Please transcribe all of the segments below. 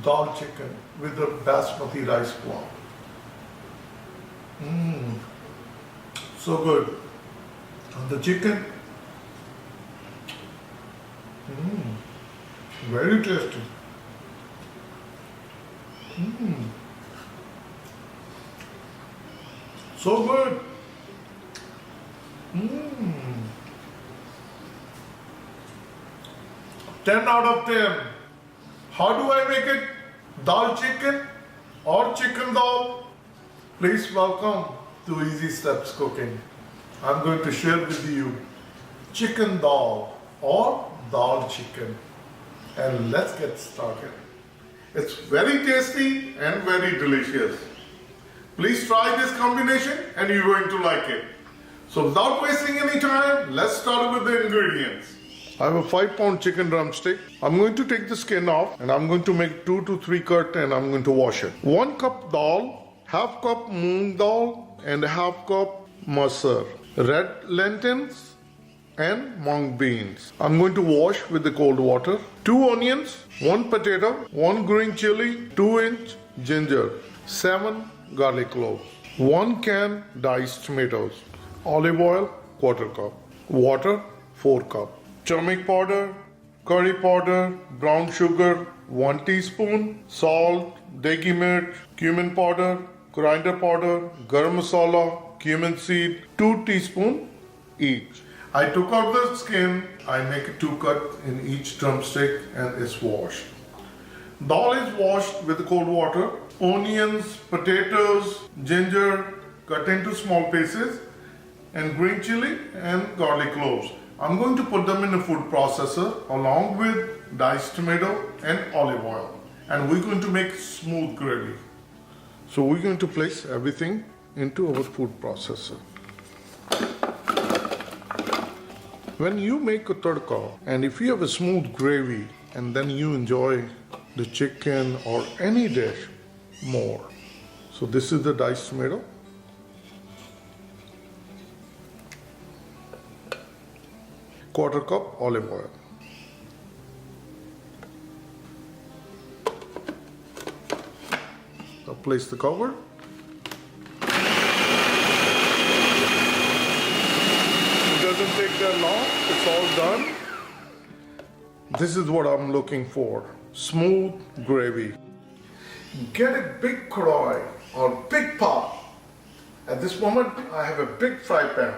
Daal chicken with the basmati rice flour. So good. And the chicken, very tasty. So good. 10 out of 10. How do I make it? Dal chicken or chicken dal? Please welcome to Easy Steps Cooking. I'm going to share with you chicken dal or dal chicken. And let's get started. It's very tasty and very delicious. Please try this combination and you're going to like it. So without wasting any time, let's start with the ingredients. I have a 5-pound chicken drumstick. I'm going to take the skin off and I'm going to make 2 to 3 cut and I'm going to wash it. 1 cup dal, half cup moong dal and half cup masur. Red lentils and mung beans. I'm going to wash with the cold water. 2 onions, 1 potato, 1 green chili, 2-inch ginger, 7 garlic cloves, 1 can diced tomatoes, olive oil, 1/4 cup, water, 4 cup, turmeric powder, curry powder, brown sugar, 1 teaspoon, salt, degi mirch, cumin powder, coriander powder, garam masala, cumin seed, 2 teaspoons each. I took out the skin, I make 2 cut in each drumstick and it's washed. Dal is washed with cold water. Onions, potatoes, ginger cut into small pieces and green chili and garlic cloves. I'm going to put them in a food processor along with diced tomato and olive oil. And we're going to make smooth gravy. So we're going to place everything into our food processor. When you make a tadka and if you have a smooth gravy and then you enjoy the chicken or any dish more. So this is the diced tomato. Quarter cup olive oil. I'll place the cover. It doesn't take that long, it's all done. This is what I'm looking for, smooth gravy. Get a big kadai or big pot. At this moment, I have a big fry pan.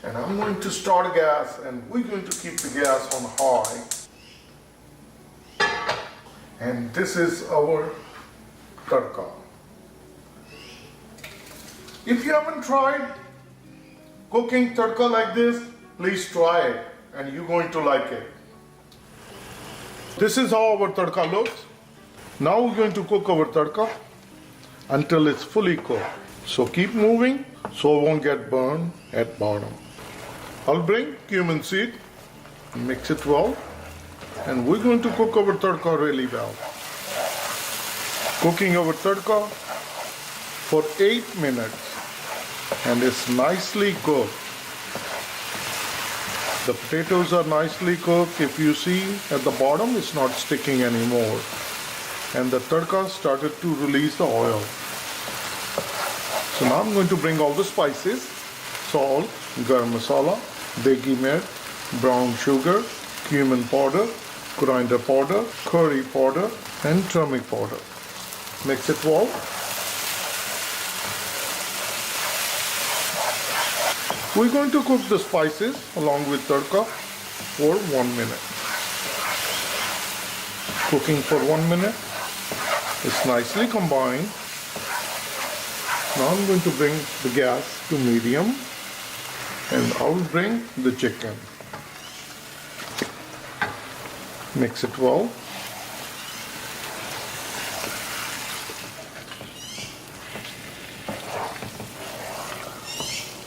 And I'm going to start gas and we're going to keep the gas on high. And this is our tadka. If you haven't tried cooking tadka like this, please try it and you're going to like it. This is how our tadka looks. Now we're going to cook our tadka until it's fully cooked. So keep moving so it won't get burned at bottom. I'll bring cumin seed, mix it well, and we're going to cook our tadka really well. Cooking our tadka for 8 minutes and it's nicely cooked. The potatoes are nicely cooked. If you see at the bottom, it's not sticking anymore. And the tadka started to release the oil. So now I'm going to bring all the spices, salt, garam masala, degi mirch, brown sugar, cumin powder, coriander powder, curry powder and turmeric powder. Mix it well. We're going to cook the spices along with tadka for 1 minute. Cooking for 1 minute. It's nicely combined. Now I'm going to bring the gas to medium and I'll bring the chicken. Mix it well.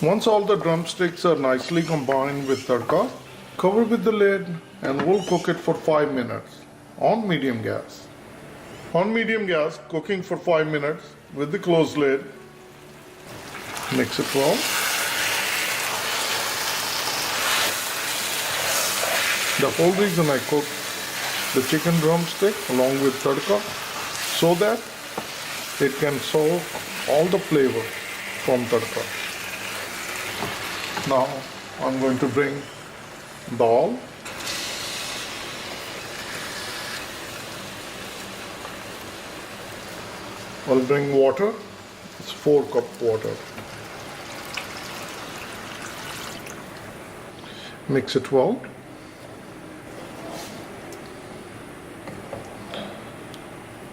Once all the drumsticks are nicely combined with tadka, cover with the lid and we'll cook it for 5 minutes on medium gas. On medium gas, cooking for 5 minutes with the closed lid. Mix it well. The whole reason I cook the chicken drumstick along with tadka so that it can soak all the flavor from tadka. Now I'm going to bring dal. I'll bring water. It's 4 cups water. Mix it well.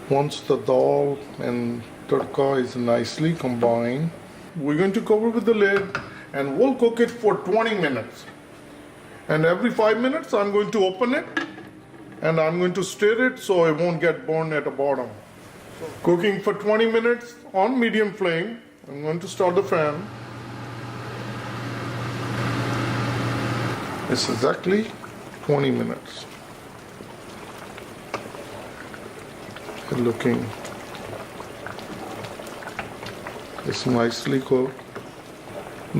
Once the dal and tadka is nicely combined, we're going to cover with the lid and we'll cook it for 20 minutes. And every 5 minutes I'm going to open it and I'm going to stir it so it won't get burned at the bottom. Cooking for 20 minutes on medium flame. I'm going to start the fan. It's exactly 20 minutes. Looking, it's nicely cooked.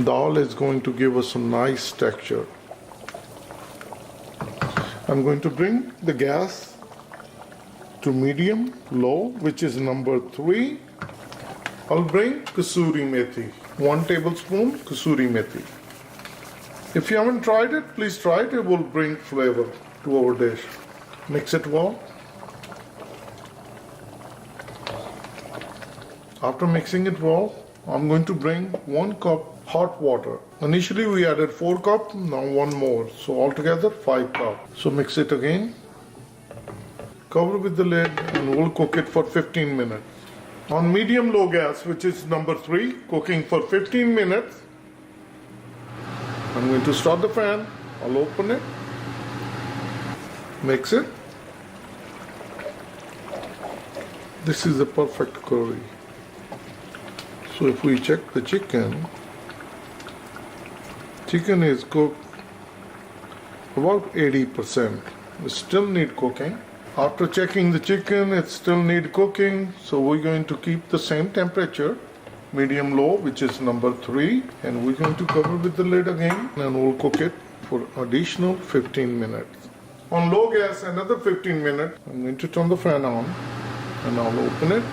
Dal is going to give us a nice texture. I'm going to bring the gas to medium low, which is number 3. I'll bring kasuri methi, 1 tablespoon kasuri methi. If you haven't tried it, please try it. It will bring flavor to our dish. Mix it well. After mixing it well, I'm going to bring 1 cup hot water. Initially we added 4 cups, now 1 more. So altogether 5 cups. So mix it again. Cover with the lid and we'll cook it for 15 minutes. On medium low gas, which is number 3, cooking for 15 minutes. I'm going to start the fan. I'll open it. Mix it. This is a perfect curry. So if we check the chicken is cooked about 80%. We still need cooking. After checking the chicken, it still needs cooking. So we're going to keep the same temperature, medium low, which is number 3. And we're going to cover with the lid again and we'll cook it for additional 15 minutes. On low gas, another 15 minutes. I'm going to turn the fan on and I'll open it.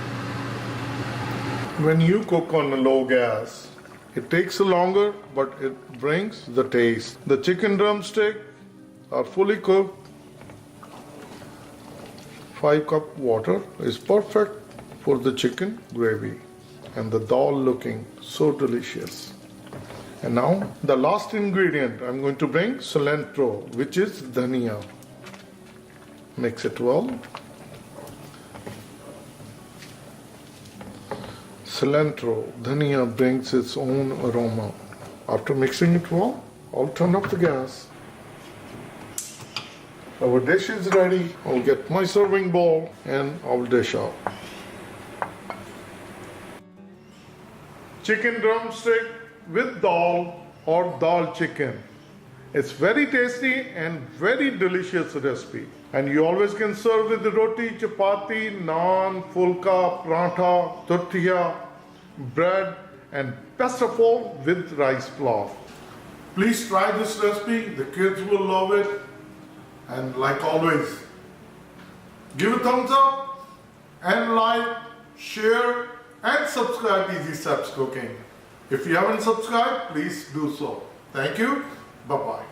When you cook on a low gas, it takes longer, but it brings the taste. The chicken drumstick are fully cooked. 5 cup water is perfect for the chicken gravy. And the dal looking so delicious. And now the last ingredient, I'm going to bring cilantro, which is dhania. Mix it well. Cilantro, dhania brings its own aroma. After mixing it well, I'll turn off the gas. Our dish is ready. I'll get my serving bowl and I'll dish out. Chicken drumstick with dal or dal chicken. It's very tasty and very delicious recipe. And you always can serve with roti, chapati, naan, fulka, prantha, tortilla, bread, and best of all with rice flour. Please try this recipe. The kids will love it. And like always, give a thumbs up and like, share, and subscribe to Easy Steps Cooking. If you haven't subscribed, please do so. Thank you. Bye-bye.